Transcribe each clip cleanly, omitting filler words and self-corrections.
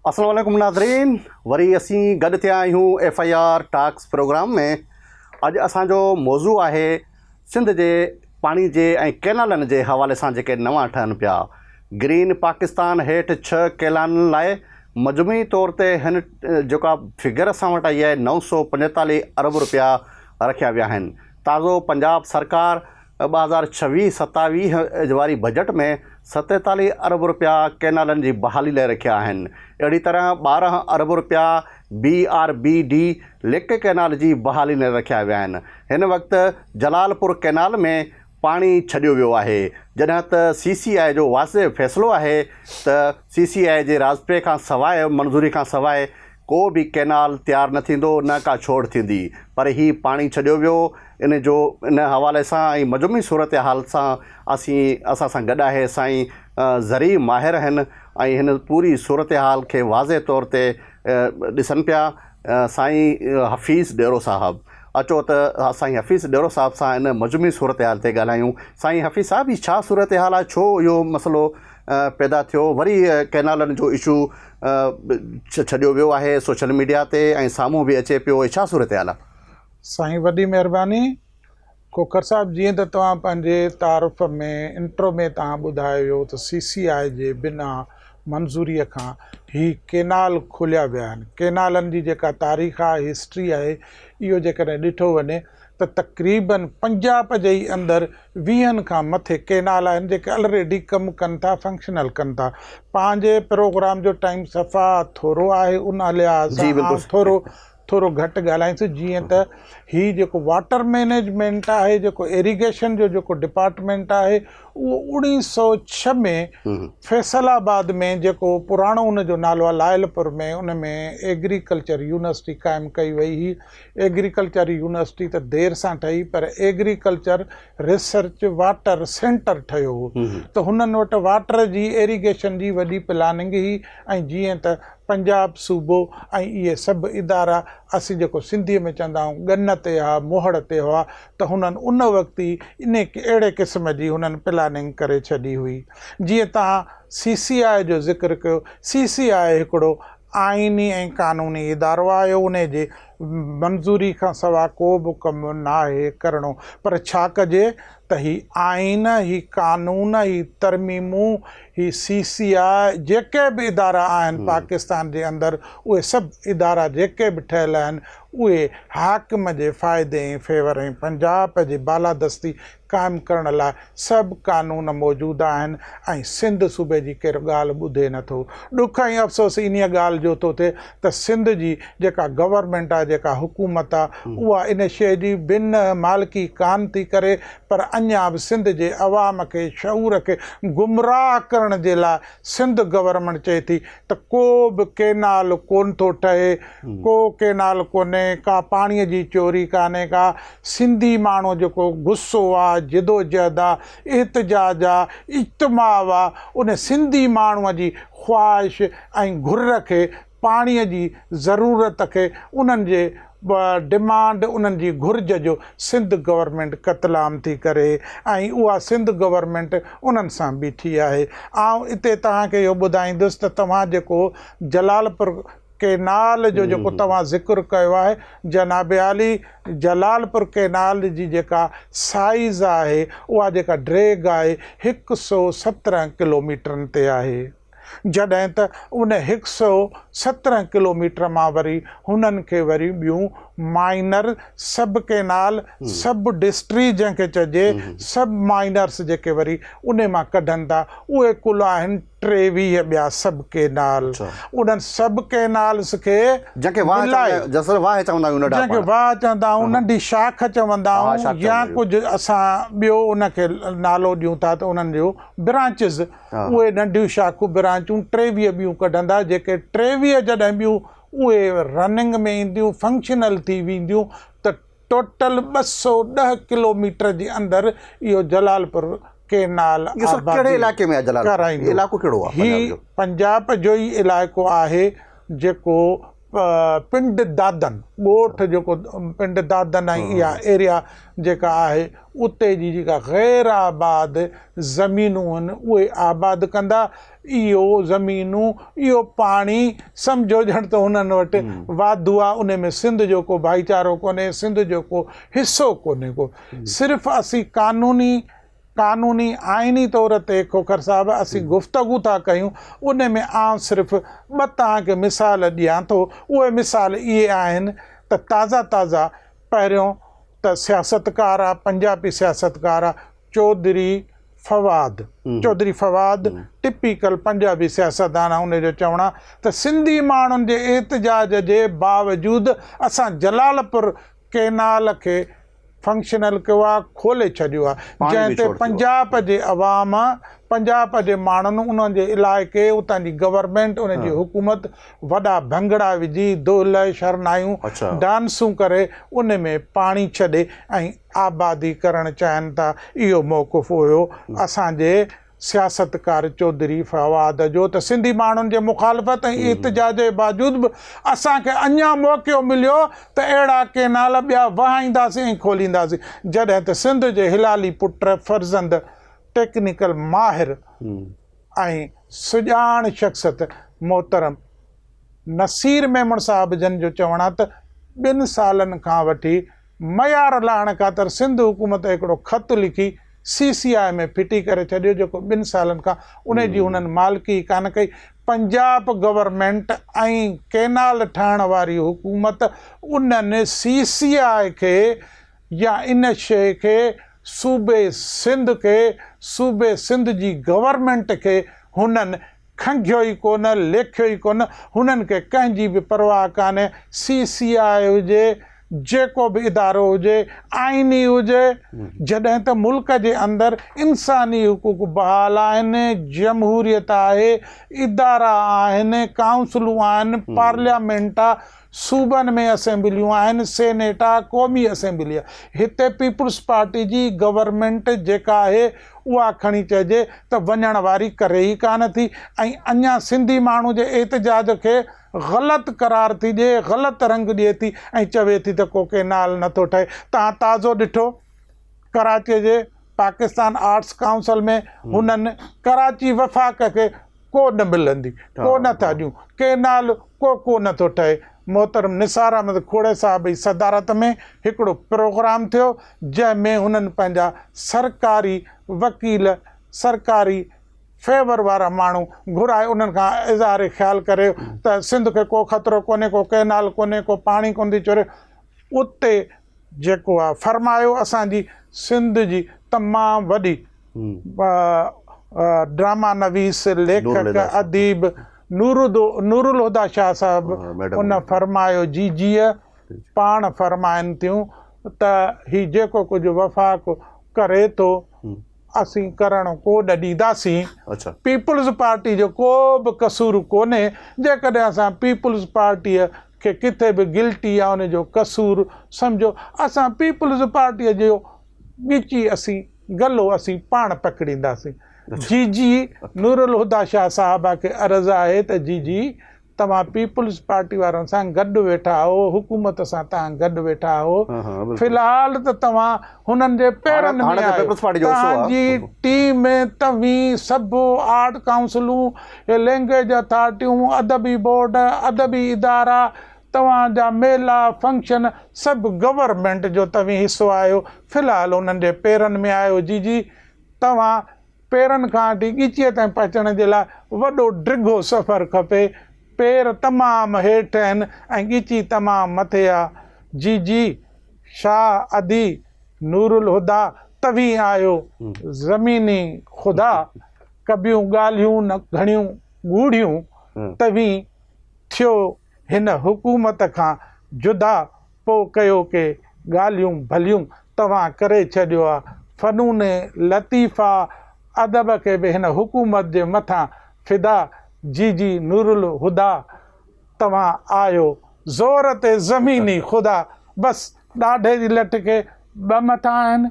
अस्सलाम वालेकुम नाज़रीन, वरी असीं गॾु थिया आहियूं FIR टॉक्स प्रोग्राम में। अॼु असांजो मौज़ू आहे सिंध जे पाणी जे ऐं कैनालनि जे हवाले सां जेके नवां ठहनि पिया। ग्रीन पाकिस्तान हेठि 6 कैनालनि लाइ मजमूई तौर ते हिन जेका फिगर असां वटि आई आहे 945 अरब रुपया रखिया विया आहिनि। ताज़ो पंजाब सरकार 2026-27 वारी बजट में 47 अरब रुपया कैनालनि जी बहाली लाइ रखिया आहिनि। अहिड़ी तरह 12 अरब रुपया BRBD लिक कैनाल जी बहाली लाइ रखिया विया आहिनि। हिन वक़्तु जलालपुर कैनाल में पाणी छॾियो वियो आहे, जॾहिं त CCI जो वाज़े फ़ैसिलो आहे त CCI जे राज़पे खां सवाइ मंज़ूरी खां सवाइ को बि कैनाल तयारु न थींदो, न का छोड़ थींदी। पर हीउ पाणी छॾियो वियो। इन हवाले सां ऐं मजमूई सूरत हाल सां असां सां गॾु आहे साईं ज़री माहिर आहिनि ऐं हिन पूरी सूरत हाल खे वाज़े तौर ते ॾिसनि पिया। साईं हफ़ीज़ डेरो साहिबु, अचो त साईं हफ़ीज़ डेरो साहिब सां इन मजमूई सूरत हाल ते ॻाल्हायूं। साईं हफ़ीज़ साहिबु, ही छा सूरत हाल आहे, छो इहो मसइलो पैदा थियो, वरी कैनालनि जो इशू छॾियो वियो आहे सोशल मीडिया ते ऐं साम्हूं बि अचे पियो, छा सूरत हाल आहे? साईं वॾी महिरबानी। खोखर साहिबु, जीअं त तव्हां पंहिंजे तारुफ़ में इंट्रो में तव्हां ॿुधायो त CCI जे बिना मंज़ूरीअ खां ही कैनाल खोलिया विया आहिनि। कैनालनि जी जेका तारीख़ आहे, हिस्ट्री आहे, इहो जेकॾहिं ॾिठो वञे त तक़रीबन पंजाब जे ई अंदरि 20 खां मथे कैनाल आहिनि जेके ऑलरेडी कमु कनि था, फंक्शनल कनि था। पंहिंजे प्रोग्राम जो टाइम सफ़ा थोरो आहे, उन लिहाज़ सां थोरो घटि ॻाल्हाईंसि। जीअं त हीउ जेको वाटर मैनेजमेंट आहे, जेको इरिगेशन जो जेको डिपार्टमेंट आहे, उहो 1906 में फैसलाबाद में जेको पुराणो उनजो नालो आहे लायलपुर में, उन में एग्रीकल्चर यूनिवर्सिटी क़ाइमु कई वई हुई। एग्रीकल्चर यूनिवर्सिटी त देरि सां ठही, पर एग्रीकल्चर रिसर्च वाटर सेंटर ठहियो हो। त हुननि वटि वाटर जी इरिगेशन जी वॾी प्लानिंग हुई। ऐं जीअं त पंजाब सूबो ऐं इहे सभु इदारा असीं जेको सिंधीअ में चवंदा आहियूं गन ते हुआ, मोहड़ ते हुआ, त हुननि उन वक़्तु ई अहिड़े क़िस्म जी हुननि प्लानिंग करे छॾी हुई। जीअं तव्हां CCI जो ज़िक्र कयो, CCI हिकिड़ो आइनी ऐं क़ानूनी इदारो आहे। उन जे मंज़ूरी खां सवाइ को बि कमु न आहे करिणो। पर छा कजे त ही आइन, ही क़ानून, ही तरमीमूं, ही CCI जेके बि इदारा आहिनि पाकिस्तान जे अंदरि, उहे सभु इदारा जेके बि ठहियल आहिनि, उहे हाकिम जे फ़ाइदे ऐं फेवर ऐं पंजाब जे बालादस्ती क़ाइमु करण लाइ सभु क़ानून मौजूदु आहिनि। ऐं सिंध सूबे जी केरु ॻाल्हि ॿुधे नथो। ॾुख ऐं अफ़सोस इन ॻाल्हि जो थो थिए त सिंध जी जेका गवर्नमेंट आहे, जेका हुकूमत आहे, उहा इन शइ जी बिन मालिकी कान थी करे, पर अञा बि सिंध जे अवाम खे, शऊर खे गुमराह करण जे लाइ सिंध गवर्नमेंट चए थी त को बि कैनाल कोन थो ठहे, को कैनाल कोन्हे, का पाणीअ जी चोरी कान्हे का। सिंधी माण्हू जेको गुस्सो आहे, जिदोजहद आहे, एहतजाज आहे, इज्तिमाउ आहे, उन सिंधी माण्हूअ जी ख़्वाहिश ऐं घुर खे, पाणीअ जी ज़रूरत खे, उन्हनि जे डिमांड, उन्हनि जी घुर्ज जो सिंध गवर्नमेंट क़तलाम थी करे। ऐं उहा सिंध गवर्नमेंट उन्हनि सां बीठी आहे। ऐं हिते तव्हांखे इहो ॿुधाईंदुसि त तव्हां जेको जलालपुर कैनाल जो जेको तव्हां ज़िक्र कयो आहे, जनाब आली, जलालपुर कैनाल जी जेका साइज़ आहे, उहा जेका ड्रैग आहे 117 किलोमीटरनि ते आहे। जॾहिं त उन 117 किलोमीटर मां वरी हुननि खे वरी ॿियूं माइनर सब कैनाल, सब डिस्ट्री जंहिंखे चइजे, सब माइनर्स जेके वरी उन मां कढनि था, उहे कुल आहिनि 23 ॿिया सब कैनाल। उन्हनि सब कैनाल्स खे जंहिंखे वाह चवंदा आहियूं, नंढी शाख चवंदा आहियूं, या कुझु असां ॿियो उनखे नालो ॾियूं था त उन्हनि जो ब्रांचिस, उहे नंढियूं शाखूं ब्रांचूं 23 ॿियूं कढंदा, जेके 23 जॾहिं ॿियूं उहे रनिंग में ईंदियूं, फंक्शनल थी वेंदियूं, त टोटल 210 किलोमीटर जे अंदरि इहो जलालपुर कैनाल कराईंदो। पंजाब जो ई इलाइक़ो आहे जेको पिंड दादन ॻोठ जेको पिंड दादन ऐं इहा एरिया जेका आहे उते जी जेका ग़ैर आबाद ज़मीनूं आहिनि उहे आबाद कंदा। इहो ज़मीनूं इहो पाणी सम्झो ॼण त हुननि वटि वाधू आहे, उन में सिंध जो को भाईचारो कोन्हे, सिंध जो को हिसो कोन्हे को। सिर्फ़ु असीं कानूनी आइनी तौर ते खोखर साहिब असीं गुफ़्तगू था कयूं। उन में आउं सिर्फ़ु ॿ तव्हांखे मिसाल ॾियां थो। उहे मिसाल इहे आहिनि त ताज़ा पहिरियों त सियासतकार आहे, पंजाबी सियासतकार आहे चौधरी फवाद टिपिकल पंजाबी सियासतदान आहे। उनजो चवणु आहे त सिंधी माण्हुनि जे एतिजाज जे बावजूदि असां जलालपुर केनाल खे फंक्शनल कयो आहे, खोले छॾियो आहे, जंहिं ते पंजाब जे अवाम, पंजाब जे माण्हुनि, उन्हनि जे इलाइक़े, उतां जी गवर्नमेंट, उन जी हुकूमत वॾा भंगड़ा विझी दोल शरनायूं डांसूं करे उन में पाणी छॾे ऐं आबादी करणु चाहिनि था। इहो मौक़िफ़ हुयो असांजे सियासतकार चौधरी फवाद जो त सिंधी माण्हुनि जे मुखालफ़त ऐं एतिजाज जे बावजूदि बि असांखे अञा मौक़ो मिलियो त अहिड़ा केनाल ॿिया वहाईंदासीं ऐं खोलींदासीं। जॾहिं त सिंध जे हिलाली पुट फर्ज़ंद टेक्निकल माहिर ऐं सुञाण शख़्सियत मोहतरम नसीर मेमण साहिब जन जो चवणु आहे त 2 सालनि खां वठी मयार लाहिण ख़ातिर सिंध हुकूमत हिकिड़ो ख़तु लिखी CCI में फिटी करे छॾियो, जेको 2 सालनि खां उन जी हुननि मालिकी कान कई। पंजाब गवर्नमेंट ऐं केनाल ठाहिण वारी हुकूमत उन्हनि CCI खे या इन शइ खे सूबे सिंध जी गवर्नमेंट खे हुननि खंघियो ई कोन, लेखियो ई कोन। हुननि खे कंहिंजी बि परवाह कान्हे। CCI हुजे, जेको बि इदारो हुजे, आइनी हुजे, जॾहिं त मुल्क जे अंदरि इंसानी हुकूक बहाल आहिनि, जमहूरियत आहे, इदारा आहिनि, काउंसलूं आहिनि, पार्लियामेंट आहे, सूबनि में असेंबलियूं आहिनि, सेनेट आहे, क़ौमी असेंबली आहे। हिते पीपुल्स पार्टी जी गवर्नमेंट जेका आहे उहा खणी चइजे त वञण वारी करे ई कान थी ऐं अञा सिंधी माण्हू जे एतिजाज खे ग़लति करार थी ॾिए, ग़लति रंग ॾिए थी ऐं चवे थी त को केनाल नथो ठहे। तव्हां ताज़ो ॾिठो कराचीअ जे पाकिस्तान आर्ट्स काउंसिल में हुननि कराची वफ़ाक़ खे को न मिलंदी, को नथा ॾियूं, केनाल को नथो ठहे। मोहतरम निसार अहमद खोड़े साहिब जी सदारत में हिकिड़ो प्रोग्राम थियो जंहिंमें हुननि पंहिंजा सरकारी वकील, सरकारी फेवर वारा माण्हू घुराए उन्हनि खां इज़हार ख़्यालु करे त सिंध खे को ख़तरो कोन्हे, को केनाल कोन्हे, को पाणी कोन थी चोरे। उते जेको आहे फरमायो असांजी सिंध जी तमामु वॾी ड्रामा नवीस, लेखक, अदीब नूरुल हुदा शाह साहिब उन फरमायो, जीअ पाण फरमाइनि थियूं त ही जेको कुझु वफ़ाक़ करे थो असीं करणु को न ॾींदासीं। पीपुल्स पार्टी जो को बि कसूर कोन्हे। जेकॾहिं असां पीपुल्स पार्टीअ खे किथे बि गिल्टी आहे उन जो कसूर सम्झो, असां पीपुल्स पार्टीअ जो ॻिची असीं गलो असीं पाण पकड़ींदासीं। जी नूरुल हुदा शाह साहिबा खे अर्ज़ु आहे त जी तव्हां पीपुल्स पार्टी वारनि सां गॾु वेठा हो, हुकूमत सां तव्हां गॾु वेठा हो, फ़िलहाल त तव्हां हुननि जे पेरनि में आहियो। तव्हांजी टीम में तव्हीं सभु आर्ट काउंसिलूं, लैंग्वेज अथॉरिटियूं, अदबी बोर्ड, अदबी इदारा, तव्हांजा मेला फंक्शन सभु गवर्नमेंट जो तव्हीं हिसो आहियो। फ़िलहाल हुननि जे पेरनि में आहियो। जी तव्हां पेरनि खां वठी ॻिचीअ ताईं पहुचण जे लाइ वॾो डिघो सफ़रु खपे। पेर तमामु हेठि आहिनि ऐं ॻिची तमामु मथे आहे। जी शाह अदी नूरुल हुदा तव्हीं आहियो ज़मीनी ख़ुदा, कबियूं ॻाल्हियूं न घणियूं ॻूढ़ियूं, तव्हीं थियो हिन हुकूमत खां जुदा, पोइ कयो के ॻाल्हियूं भलियूं तव्हां करे छॾियो आहे। फ़नून लतीफ़ा अदब खे बि हिन हुकूमत जे मथां फ़िदा। जी नूरुल हुदा तव्हां आहियो ज़ोर ते ज़मीनी ख़ुदा। बसि ॾाढे जी लठ खे 2 मथां आहिनि।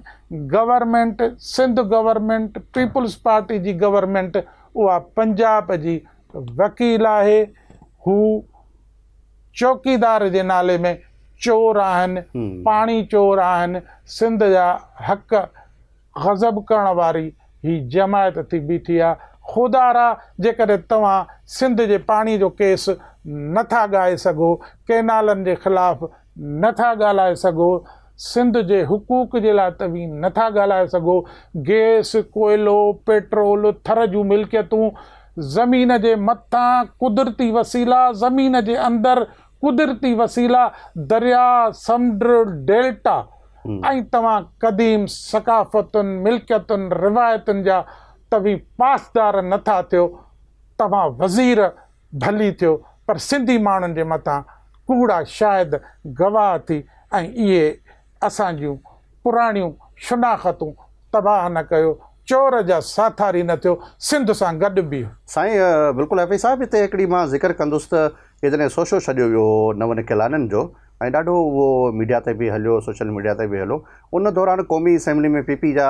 Government, Sindh government, peoples party जी गवर्नमेंट, उहा पंजाब जी वकील आहे। हू चौकीदार जे नाले में चोर आहिनि, पाणी चोर आहिनि। सिंध जा हक़ गज़ब करण वारी ही जमायत थी बीठी आहे। ख़ुदारा जेकॾहिं तव्हां सिंध जे पाणी जो केस नथा ॻाए सघो, केनालनि जे ख़िलाफ़ नथा ॻाल्हाए सघो, सिंध जे हुकूक जे लाइ तव्हीं नथा ॻाल्हाए सघो, गैस, कोयलो, पेट्रोल, थर जूं मिल्कियतूं, ज़मीन जे मथां कुदरती वसीला, ज़मीन जे अंदरि कुदरती वसीला, दरिया, समुंड, डेल्टा, ऐं तव्हां क़दीम सकाफ़तुनि, मिल्कियतुनि, रिवायतुनि जा तव्हीं पासदार नथा थियो, तव्हां वज़ीर भली थियो, पर सिंधी माण्हुनि जे मथां कूड़ा शायदि गवाह थी ऐं इहे असांजूं पुराणियूं शुनाख़तूं तबाह न कयो, चोर जा साथारी न थियो, सिंध सां गॾु बीहो। साईं बिल्कुलु एफ आई साहिबु, हिते हिकिड़ी मां ज़िक्र कंदुसि त हे जॾहिं सोशो छॾियो वियो नवन किलाननि जो ऐं ॾाढो उहो मीडिया ते बि हलियो, सोशल मीडिया ते बि हलियो, उन दौरान क़ौमी असेंबली में पीपी जा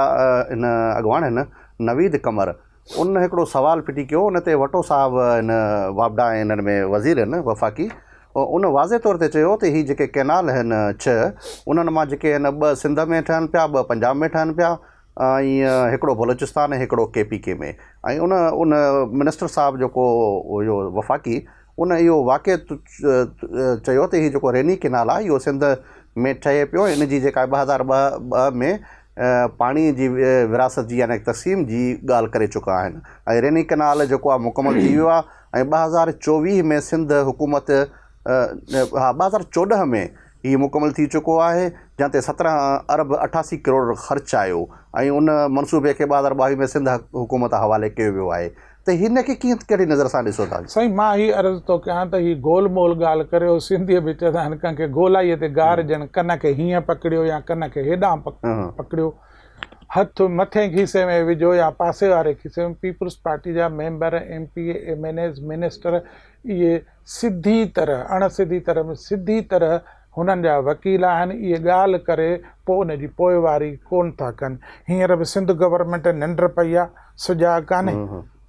इन अॻवान आहिनि नवीद कमर, उन हिकिड़ो सुवालु फिटी कयो। उन ते वटो साहिबु इन वापडा ऐं इन्हनि में वज़ीर आहिनि वफ़ाक़ी, उन वाज़े तौर ते चयो त ही जेके कैनाल आहिनि 6 उन्हनि मां जेके आहिनि 2 सिंध में ठहनि पिया, 2 पंजाब में ठहनि पिया, ऐं हिकिड़ो बलोचिस्तान ऐं हिकिड़ो KPK में। ऐं उन मिनिस्टर साहिबु जेको इहो वफ़ाक़ी, उन इहो वाक़िअ चयो त हीउ जेको रेनी कैनाल आहे इहो सिंध में ठहे पियो। इन जी जेका 2002 में पाणी जी विरासत जी यानी तक़सीम जी ॻाल्हि करे चुका आहिनि ऐं रेनी कैनाल जेको आहे मुकमल थी वियो आहे ऐं 2024 में सिंध हुकूमत 2014 में हीउ मुकमल थी चुको आहे, जंहिं ते 17 अरब 88 करोड़ ख़र्चु आयो ऐं उन मनसूबे खे 2022 में सिंध हुकूमत हवाले कयो वियो आहे। त हिन खे कीअं कहिड़ी नज़र सां ॾिसो था? साईं मां हीअ अर्ज़ु थो कयां त हीअ गोल मोल ॻाल्हि करियो, सिंधीअ में चवंदा आहिनि कंहिंखे गोलाईअ ते गार ॾियणु, कन खे हीअं पकड़ियो या कन खे हेॾां पकड़ियो, हथु मथे खीसे में विझो या पासे वारे खीसे में। पीपुल्स पार्टी जा मेंबर, MP, MNAs, मिनिस्टर, इहे सिधी तरह अणसिधी तरह में सिधी तरह हुननि जा वकील आहिनि, इहे ॻाल्हि करे पोइ उन जी पोइवारी कोन था कनि। हींअर बि सिंध गवर्नमेंट निंड पई आहे, सुजाॻ कान्हे।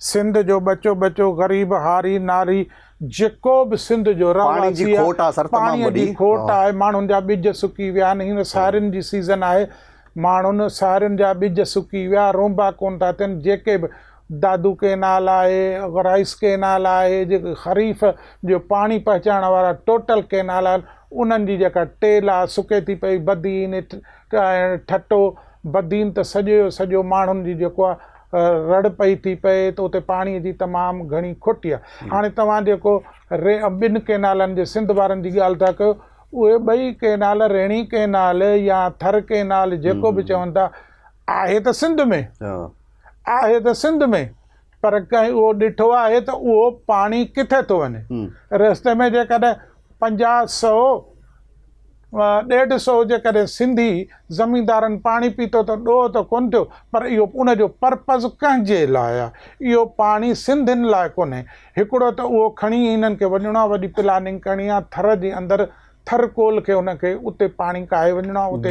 सिंध जो बचो ग़रीब हारी नारी जेको बि सिंध जो रवासी आहे, पाणीअ जी खोट आहे, माण्हुनि जा ॿिज सुकी विया आहिनि। हींअर सारियुनि जी सीज़न आहे, माण्हुनि सारियुनि जा ॿिज सुकी विया, रोंबा कोन था थियनि। जेके बि दादू केनाल आहे, राइस केनाल आहे, जेके ख़रीफ़ जो पाणी पहुचाइण वारा टोटल केनाल आहिनि, उन्हनि जी जेका टेल आहे सुके थी पई। बदीन ठटो बदीन त सॼो माण्हुनि जी जेको आहे रड़ पई थी पए, त उते पाणीअ जी तमामु घणी खुटी आहे। हाणे तव्हां जेको 2 केनालनि जे सिंध वारनि जी ॻाल्हि था कयो, उहे 2 केनाल रेणी केनाल या थर केनाल जेको बि चवनि था, आहे त सिंध में, आहे त सिंध में, पर कंहिं उहो ॾिठो आहे त उहो पाणी किथे थो वञे। रस्ते में जेकॾहिं 50, 100, 150 जेकॾहिं सिंधी ज़मींदारनि पाणी पीतो त ॾोह त कोन थियो, पर इहो उनजो पर्पज़ कंहिंजे लाइ आहे? इहो पाणी सिंधियुनि लाइ कोन्हे। हिकिड़ो त उहो खणी हिननि खे वञिणो आहे, वॾी प्लानिंग करणी आहे, थर जे अंदरि थरकोल खे हुनखे उते पाणी काहे वञिणो आहे, उते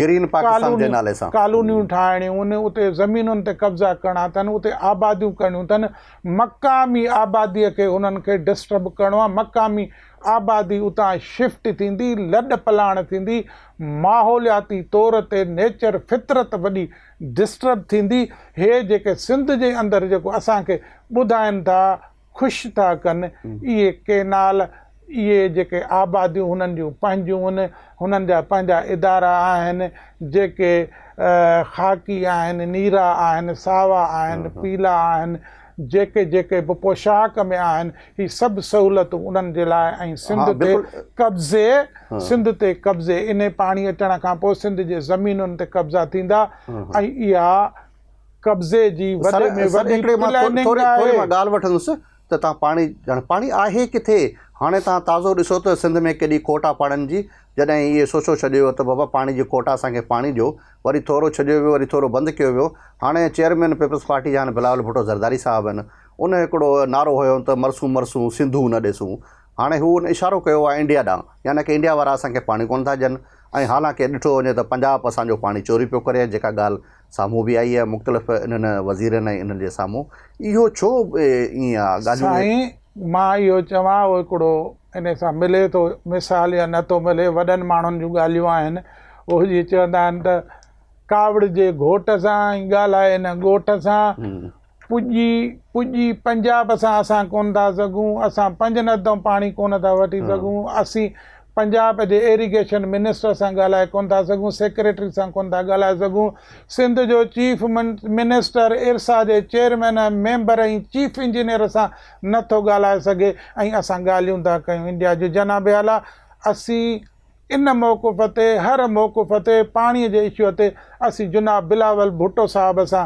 कॉलोनियूं ठाहिणियूं आहिनि, उते ज़मीनुनि ते कब्ज़ा करणा अथनि, उते आबादियूं करणियूं अथनि। मक़ामी आबादीअ खे हुननि खे डिस्टर्ब करिणो आहे। मक़ामी आबादी उतां शिफ्ट थींदी, लॾ पलाण थींदी, माहौलियाती तौर ते नेचर फितरत वॾी डिस्टर्ब थींदी। हे जेके सिंध जे अंदरि जेको असांखे ॿुधाइनि था, ख़ुशि था कनि, इहे केनाल, इहे जेके आबादियूं हुननि जूं पंहिंजूं आहिनि, हुननि जा पंहिंजा इदारा आहिनि, जेके ख़ाकी आहिनि, नीरा आहिनि, सावा आहिनि, पीला आहिनि, जेके बि पोशाक में आहिनि, ही सभु सहूलियतूं उन्हनि जे लाइ। ऐं सिंध ते कब्ज़े इन पाणी अचण खां पोइ सिंध जे ज़मीनुनि ते कब्ज़ा थींदा ऐं इहा कब्ज़े जी वॾे में वॾी ॻाल्हि वठंदुसि त तव्हां पाणी आहे किथे? हाणे तव्हां ताज़ो ॾिसो त सिंध में केॾी खोट आहे पाणीनि जी। जॾहिं इहे सोचो छॾियो त बाबा पाणी जी खोट आहे, असांखे पाणी ॾियो, वरी थोरो छॾियो वियो, वरी थोरो बंदि कयो वियो। हाणे चेयरमैन पीपल्स पार्टी जा आहिनि बिलावल भुट्टो ज़रदारी साहिबु आहिनि, उन हिकिड़ो नारो हुयो त मरसूं सिंधू न ॾिसूं। हाणे हू इशारो कयो आहे इंडिया ॾांहुं, यानी की इंडिया वारा असांखे पाणी कोन था ॾियनि। ऐं हालांकि ॾिठो वञे त पंजाब असांजो पाणी चोरी पियो करे, जेका ॻाल्हि साम्हूं बि आई आहे मुख़्तलिफ़ इन्हनि वज़ीरनि ऐं इन्हनि जे साम्हूं। इहो छो ईअं आहे? साईं मां इहो चवां, उहो हिकिड़ो इन सां मिले थो मिसाल या नथो मिले। वॾनि माण्हुनि जूं ॻाल्हियूं आहिनि, उहो जीअं चवंदा आहिनि त कावड़ जे घोट सां ऐं ॻाल्हाए न ॻोठ सां। पुॼी पंजाब सां असां कोन था सघूं, असां पंज नदों पाणी कोन था वठी सघूं, असीं पंजाब जे इरिगेशन मिनिस्टर सां ॻाल्हाए कोन था सघूं, सेक्रेटरी सां कोन था ॻाल्हाए सघूं, सिंध जो चीफ मिनिस्टर इरसा जे चेयरमैन मेंबर ऐं चीफ इंजीनियर सां नथो ॻाल्हाए सघे, ऐं असां ॻाल्हियूं था कयूं इंडिया जो। जनाब आला, असीं इन मौक़ुफ़ ते, हर मौक़ुफ़ ते पाणीअ जे इशूअ ते असीं जनाब बिलावल भुट्टो साहिब सां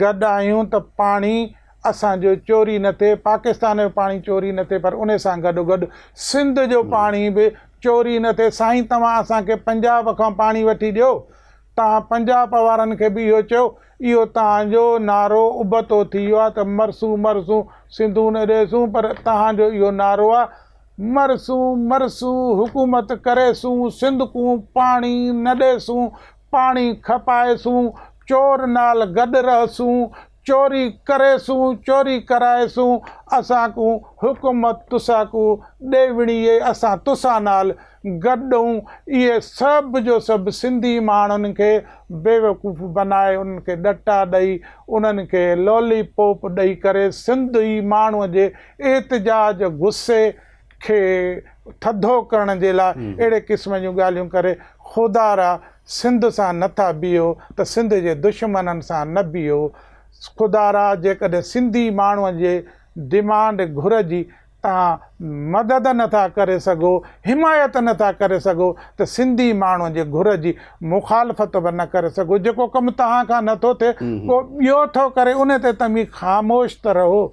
गॾु आहियूं त पाणी असांजो चोरी न थिए, पाकिस्तान जो पाणी चोरी न थिए, पर उन सां गॾोगॾु सिंध जो पाणी बि चोरी न थिए। साईं, तव्हां असांखे पंजाब खां पाणी वठी ॾियो, तव्हां पंजाब वारनि खे बि इहो चयो, इहो तव्हांजो नारो उबतो थी वियो आहे त मरसूं मरसूं सिंधू न ॾेसूं, पर तव्हांजो इहो नारो आहे मरसूं मरसूं हुकूमत करेसूं, सिंध को पाणी न ॾेसूं, पाणी खपाएसूं, चोर नाल गॾु रहसूं, चोरी करेसूं, चोरी कराएसूं, असां को हुकूमत तुसां को ॾेवणीअ, असां तुसां नाल गॾूं। इहे सभु जो सभु सिंधी माण्हुनि खे बेवकूफ़ बनाए, उन्हनि खे ॾटा ॾेई, उन्हनि खे लॉलीपॉप ॾेई करे सिंधी माण्हूअ जे एतिजाज गुस्से खे थधो करण जे लाइ अहिड़े क़िस्म जूं ॻाल्हियूं करे ख़ुदारा सिंध सां नथा बीहो त सिंध जे दुश्मननि सां न बीहो। ख़ुदारा, जेकॾहिं सिंधी माण्हूअ जे डिमांड घुर जी तव्हां मदद नथा करे सघो, हिमायत नथा करे सघो, त सिंधी माण्हूअ जे घुर जी मुखालफ़त बि न करे सघो। जेको कमु तव्हां खां नथो थिए को ॿियो थो करे, उन ते तव्हीं ख़ामोश त रहो।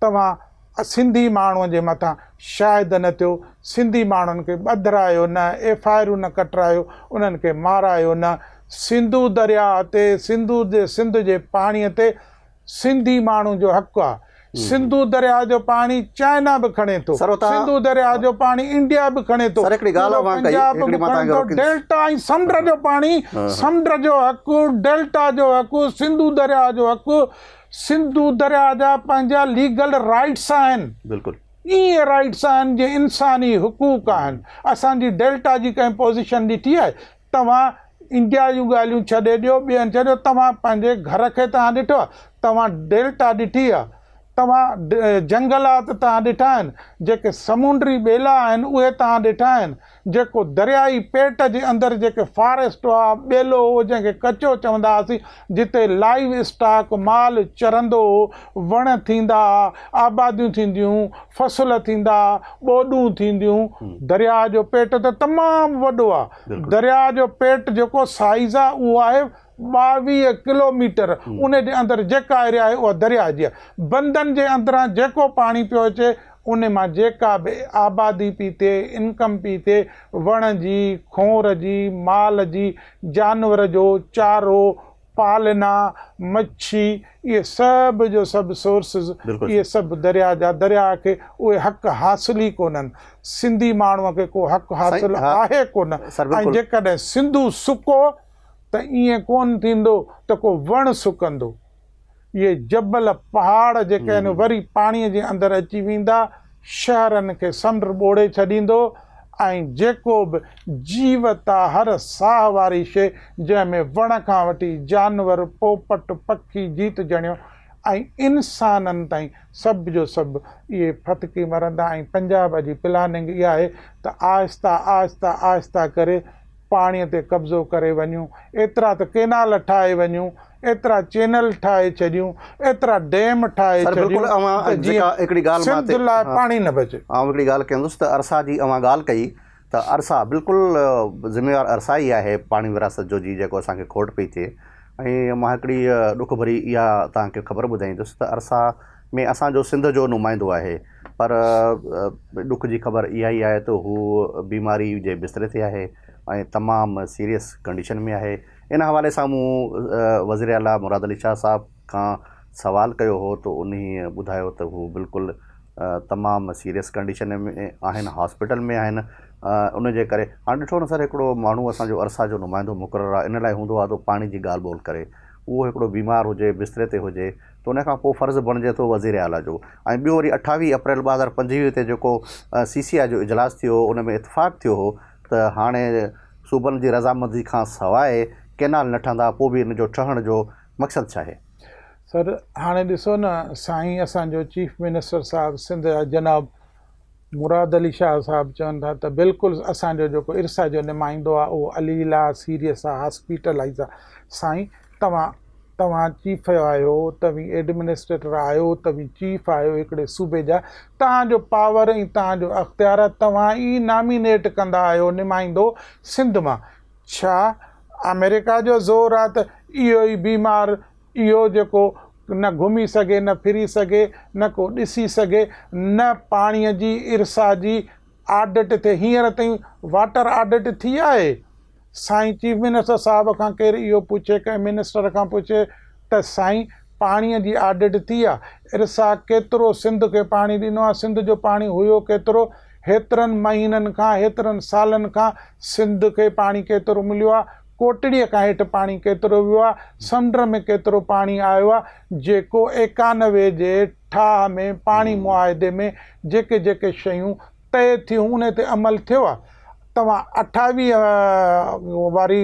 तव्हां सिंधी माण्हूअ जे मथां शायदि न थियो, सिंधी माण्हुनि खे ॿधरायो न, FIR न कटरायो, उन्हनि खे मारायो न। सिंधू दरिया ते, सिंध जे पाणीअ ते सिंधी माण्हू जो हक़ु आहे। सिंधू दरिया जो पाणी चाइना बि खणे थो, सिंधू दरिया जो पाणी इंडिया बि खणे थो, पंजाब बि खणे थो। डेल्टा ऐं समुंड जो पाणी, समुंड जो हक़ु, डेल्टा जो हक़ु, सिंधू दरिया जो हक़ु। सिंधू दरिया जा पंहिंजा लीगल राइट्स आहिनि, बिल्कुलु ईअं राइट्स आहिनि जीअं इंसानी हुकूक आहिनि। असांजी डेल्टा जी कंहिं पोज़ीशन ॾिठी आहे? तव्हां इंडिया जूं ॻाल्हियूं छॾे ॾियो, ॿियनि छॾियो, तव्हां पंहिंजे घर खे तव्हां ॾिठो आहे? तव्हां डेल्टा ॾिठी आहे? तव्हां जंगलात तव्हां ॾिठा आहिनि? जेके समुंडी ॿेला आहिनि उहे तव्हां ॾिठा आहिनि? जेको दरियाई पेट जे अंदरि जेके फॉरेस्ट आहे, ॿेलो हो जंहिंखे कचो चवंदा हुआसीं, जिते लाइव स्टॉक माल चरंदो हो, वण थींदा, आबादियूं थींदियूं, फ़सुल थींदा, ॿोॾूं थींदियूं। दरिया जो पेट त तमामु वॾो आहे। दरिया जो पेट जेको साइज़ आहे उहो आहे 22 किलोमीटर। उन जे अंदरि जेका एरिया आहे उहा दरिया जी आहे। बंदनि जे अंदरां जेको पाणी पियो अचे, उन मां जेका बि आबादी पई थिए, इनकम पई थिए, वण जी, खोर जी, माल जी, जानवर जो चारो, पालना, मच्छी, इहे सभु जो सभु सोर्सिस, इहे सभु दरिया जा। दरिया खे उहे हक़ हासिल ई कोन्हनि। सिंधी माण्हूअ खे को हक़ हासिल आहे कोन। ऐं जेकॾहिं सिंधू सुको त ईअं कोन थींदो त को वण सुकंदो। इहे जबल पहाड़ जेके आहिनि वरी पाणीअ जे अंदरि अची वेंदा, शहरनि खे समुंड ॿोड़े छॾींदो, ऐं जेको बि जीवत आहे, हर साह वारी शइ जंहिंमें वण खां वठी जानवर, पोपट, पखी, जीत ॼणियो ऐं इंसाननि ताईं सभु जो सभु इहे फतकी मरंदा। ऐं पंजाब जी प्लानिंग इहा आहे त आहिस्ता आहिस्ता आहिस्ता करे पाणीअ ते कब्ज़ो करे वञूं, एतिरा त केनाल ठाहे वञूं, एतिरा चैनल ठाहे छॾियूं, एतिरा डैम ठाहे छॾियूं, सिंध लाइ पाणी न बचे। हिकिड़ी ॻाल्हि कंदुसि त अरसा जी ॻाल्हि कई त अरसा बिल्कुलु ज़िम्मेवारु अरसा ई आहे पाणी विरासत जो जी जेको असांखे खोट पई थिए। ऐं मां हिकिड़ी ॾुख भरी इहा तव्हांखे ख़बर ॿुधाईंदुसि त अरसा में असांजो सिंध जो नुमाइंदो आहे, पर ॾुख जी ख़बर इहा ई आहे त हू बीमारी जे बिस्तरे ते आहे ऐं तमामु सीरियस कंडीशन में आहे। इन हवाले सां मूं वज़ीर आला मुराद अली शाह साहब खां सवाल कयो हो त उन ॿुधायो त हू बिल्कुलु तमामु सीरियस कंडीशन में आहिनि, हॉस्पिटल में आहिनि। उन जे करे हाणे ॾिठो न सर, हिकिड़ो माण्हू असांजो अरसा जो नुमाइंदो मुक़ररु आहे, इन लाइ हूंदो आहे त पाणी जी ॻाल्हि ॿोल करे। उहो हिकिड़ो बीमार हुजे बिस्तरे ते हुजे त उन खां पोइ फ़र्ज़ु बणिजे थो वज़ीर आला जो। ऐं ॿियो वरी 28 अप्रैल 2025 ते जेको CCI जो इजलास थियो उन में इतफ़ाक़ थियो हो त हाणे सूबनि जी रज़ामंदी खां सवाइ केनाल न ठहंदा, पोइ बि इन जो ठहण जो मक़सदु छा आहे? सर हाणे ॾिसो न साईं, असांजो चीफ मिनिस्टर साहिबु सिंध जा जनाब मुराद अली शाह साहिबु चवनि था त बिल्कुलु असांजो जेको इरसा जो नुमाइंदो आहे उहो अलीला सीरियस आहे, हॉस्पिटलाइज़ आहे। साईं तव्हां चीफ आहियो, तव्हीं एडमिनिस्ट्रेटर आहियो, तव्हीं चीफ आहियो हिकिड़े सूबे जा, तव्हांजो पावर ऐं तव्हांजो अख़्तियार तव्हां ई नामिनेट कंदा आहियो नुमाइंदो सिंध मां। छा अमेरिका जो ज़ोर आहे त इहो ई बीमार, इहो जेको न घुमी सघे, न फिरी सघे, न को ॾिसी सघे, न पाणीअ जी इरसा जी आडिट थिए? हींअर ताईं वाटर आडिट थी आहे? साईं चीफ मिनिस्टर साहिब खां केरु इहो पुछे, कंहिं मिनिस्टर खां पुछे त साईं पाणीअ जी आडिट थी आहे? इरसा केतिरो सिंध खे पाणी ॾिनो आहे? सिंध जो पाणी हुयो केतिरो? हेतिरनि महीननि खां, हेतिरनि सालनि खां सिंध खे पाणी केतिरो मिलियो आहे? कोटड़ीअ खां हेठि पाणी केतिरो वियो आहे? समुंड में केतिरो पाणी आयो आहे? जेको 91 जे ठाह में पाणी मुआहिदे में जेके जेके शयूं तय थियूं उन ते अमल थियो आहे। तव्हां 28 वारी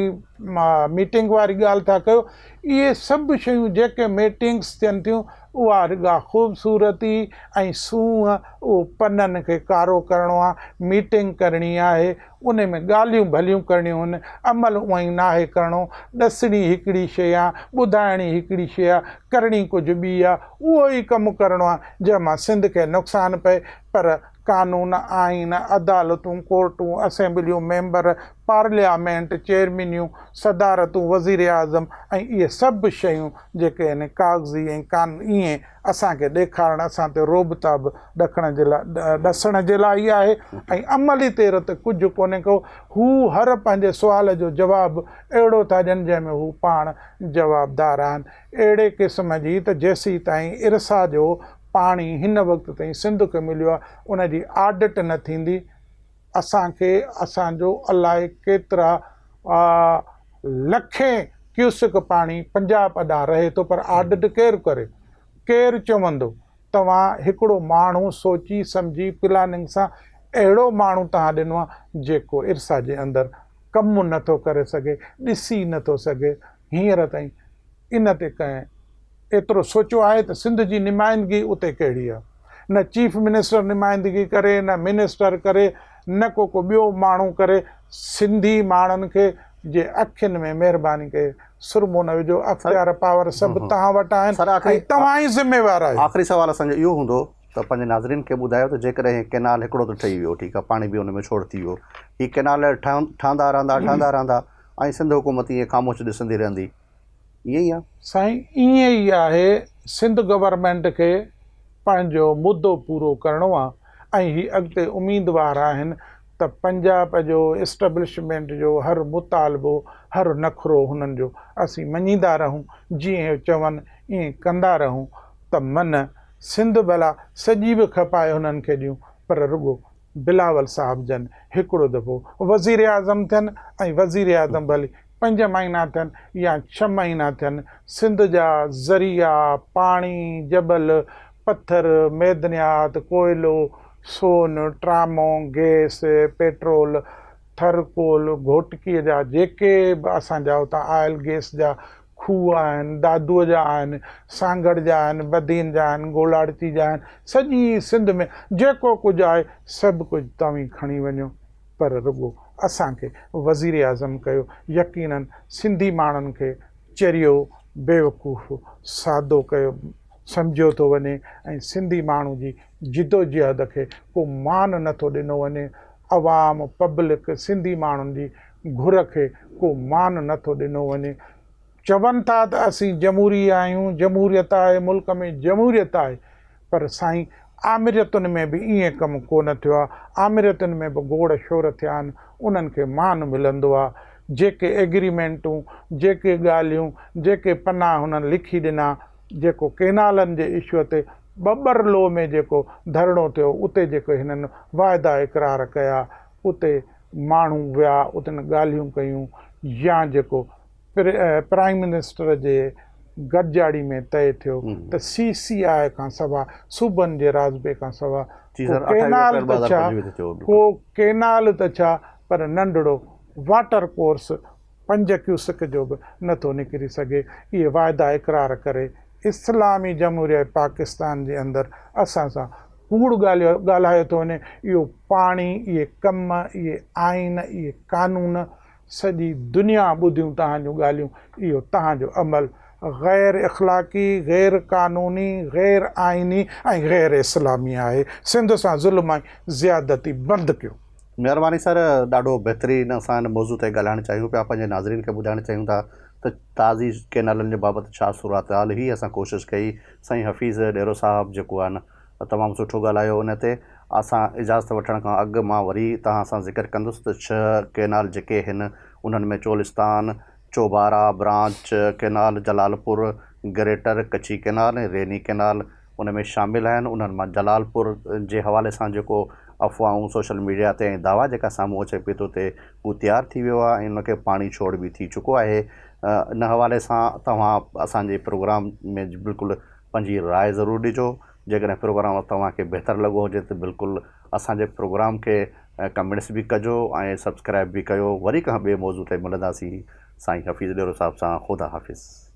मीटिंग वारी ॻाल्हि था कयो। इहे सभु शयूं जेके मीटिंग्स थियनि थियूं उहा रुॻा ख़ूबसूरती ऐं सूंहं, उहो पननि खे कारो करिणो आहे, मीटिंग करणी आहे, उन में ॻाल्हियूं भलियूं करणियूं आहिनि, अमल उअं ई नाहे करिणो। ॾसणी हिकिड़ी शइ आहे, ॿुधाइणी हिकिड़ी शइ आहे, करणी कुझु ॿी आहे। उहो ई कमु करिणो आहे जंहिंमां सिंध खे नुक़सानु पए। पर कानून, आइन, अदालतूं, कोर्टूं, असेंबलियूं, मेंबर, पार्लियामेंट, चेयरमैनियूं, सदारतूं, वज़ीर आज़म ऐं इहे सभु शयूं जेके आहिनि कागज़ी ऐं ईअं असांखे ॾेखारणु, असां ते रोबता बि ॾसण जे लाइ ई आहे। ऐं अमली तेर त कुझु कोन्हे को। हू हर पंहिंजे सुवाल जो जवाबु अहिड़ो था ॾियनि जंहिंमें हू पाण जवाबदार आहिनि। अहिड़े क़िस्म जी त जेसीं ताईं इरसा जो पाणी हिन वक़्त ताईं सिंध खे मिलियो आहे उन जी आडिट न थींदी, असांखे असांजो अलाए केतिरा लखे क्यूसिक पाणी पंजाब ॾांहुं रहे थो, पर आडिट केरु करे? केरु चवंदो? तव्हां हिकिड़ो माण्हू सोची सम्झी प्लानिंग सां अहिड़ो माण्हू तव्हां ॾिनो आहे जेको इरसा जे अंदरि कमु नथो करे सघे, ॾिसी नथो सघे। हींअर ताईं इन ते कंहिं एतिरो सोचियो आहे त सिंध जी नुमाइंदगी उते कहिड़ी आहे? न चीफ मिनिस्टर नुमाइंदगी करे, न मिनिस्टर करे, न को ॿियो माण्हू करे। सिंधी माण्हुनि खे जे अखियुनि में महिरबानी कये सुरमो न विझो। अख़्तियार पावर सभु तव्हां वटि आहिनि, तव्हां ई ज़िम्मेवार आहियो। आख़िरी सवाल असांजो इहो हूंदो त पंहिंजे नाज़रीन खे ॿुधायो त जेकॾहिं केनाल हिकिड़ो त ठही वियो, ठीकु आहे, पाणी बि उन में छोड़ थी वियो, हीअ केनाल ठहंदा रहंदा ऐं सिंध हुकूमत ईअं ख़ामोश ॾिसंदी रहंदी, ईअं ई आहे? साईं ईअं ई आहे। सिंध गवर्नमेंट खे पंहिंजो मुद्दो पूरो करिणो आहे ऐं हीअ अॻिते उम्मीदवार आहिनि त पंजाब जो इस्टेब्लिशमेंट जो हर मुतालबो, हर नखरो हुननि जो असीं मञींदा रहूं, जीअं चवनि ईअं कंदा रहूं त मन सिंध भला सॼी बि खपाए हुननि खे ॾियूं, पर रुॻो बिलावल साहिब जन हिकिड़ो दफ़ो वज़ीर आज़म थियनि ऐं वज़ीर आज़म भली 5 महीना थियनि या 6 महीना थियनि, सिंध जा ज़रिया, पाणी, जबल, पत्थर, मैदनियात, कोयलो, सोन, ट्रामो, गैस, पेट्रोल, थरकोल, घोटकीअ जा जेके बि असांजा हुतां आयल गैस जा खूह आहिनि, दादूअ जा आहिनि, सांगड़ जा आहिनि, बदीन जा आहिनि, गोलाड़ती जा आहिनि, सॼी सिंध में जेको कुझु आहे सभु कुझु तव्हीं खणी वञो। पर रुॻो असांखे वज़ीर आज़म कयो। यकीननि सिंधी माण्हुनि खे चरियो, बेवकूफ़, सादो कयो सम्झियो थो वञे ऐं सिंधी माण्हू जी जिदोजहद खे को मान नथो ॾिनो वञे। अवाम, पब्लिक, सिंधी माण्हुनि जी घुर खे को मान नथो ॾिनो वञे। चवनि था त असीं जमहूरी आहियूं, जमहूरियत आहे, मुल्क में जमहूरियत आहे, पर साईं आमिरियतुनि में बि ईअं कमु कोन थियो आहे। आमिरियतुनि में बि गोड़ शोर थिया आहिनि, उन्हनि खे मान मिलंदो आहे। जेके एग्रीमेंटूं, जेके ॻाल्हियूं, जेके पना हुननि लिखी ॾिना, जेको केनालनि जे इशूअ ते बबर लो में जेको धरणो थियो, उते जेको हिननि वाइदा इक़रार कया, उते माण्हू विया, उते ॻाल्हियूं कयूं, या जेको प्राइम मिनिस्टर जे गॾिजाड़ी में तय थियो त CCI खां सवाइ सूबनि जे राज़िबे खां सवाइ जी को सर, 28 केनाल अप्रैल त छा 2025 ते थियो, बिल्कुलु। को केनाल त छा पर नंढड़ो वाटर कोर्स 5 क्यूसिक जो बि नथो निकिरी सघे। इहे वाइदा इक़रार करे इस्लामी जमहूरिया पाकिस्तान जे अंदरि असां सां कूड़ ॻाल्हायो थो वञे। इहो पाणी, इहे कम, इहे आइन, इहे कानून, सॼी दुनिया ॿुधियूं तव्हांजूं ॻाल्हियूं। इहो तव्हांजो अमल गैर इख़लाक़ी, गैर क़ानूनी, गैर आइनी ऐं गैर इस्लामी आहे। सिंध सां ज़ुल्म ऐं ज़्यादती बंदि कयो। महिरबानी सर, ॾाढो बहितरीनु असां हिन मौज़ू ते ॻाल्हाइणु चाहियूं पिया, पंहिंजे नाज़रीन खे ॿुधाइणु चाहियूं था त ताज़ी केनालनि जे बाबति छा सूरत हाल। ही असां कोशिशि कई। साईं हफ़ीज़ डेरो साहिबु जेको आहे न तमामु सुठो ॻाल्हायो उन ते। असां इजाज़त वठण खां अॻु मां वरी तव्हां सां ज़िक्र कंदुसि त 6 केनाल जेके आहिनि उन्हनि में Cholistan, Chobara branch canal, Jalalpur, greater Kachhi canal ऐं रेनी केनाल उन में शामिलु आहिनि। उन्हनि मां जलालपुर जे हवाले सां जेको अफ़वाहूं सोशल मीडिया ते ऐं दावा जेका साम्हूं अचे पई थो ते हू तयारु थी वियो आहे ऐं उनखे पाणी छोड़ बि थी चुको आहे। इन हवाले सां तव्हां असांजे प्रोग्राम में बिल्कुलु पंहिंजी राय ज़रूरु ॾिजो। जेकॾहिं प्रोग्राम तव्हांखे बहितरु लॻो हुजे त बिल्कुलु असांजे प्रोग्राम खे कमेंट्स बि कजो ऐं सब्सक्राइब बि कयो। वरी कंहिं ॿिए मौज़ू ते मिलंदासीं। साईं हफ़ीज़ डेरो साहिब सां ख़ुदा हाफ़िज़।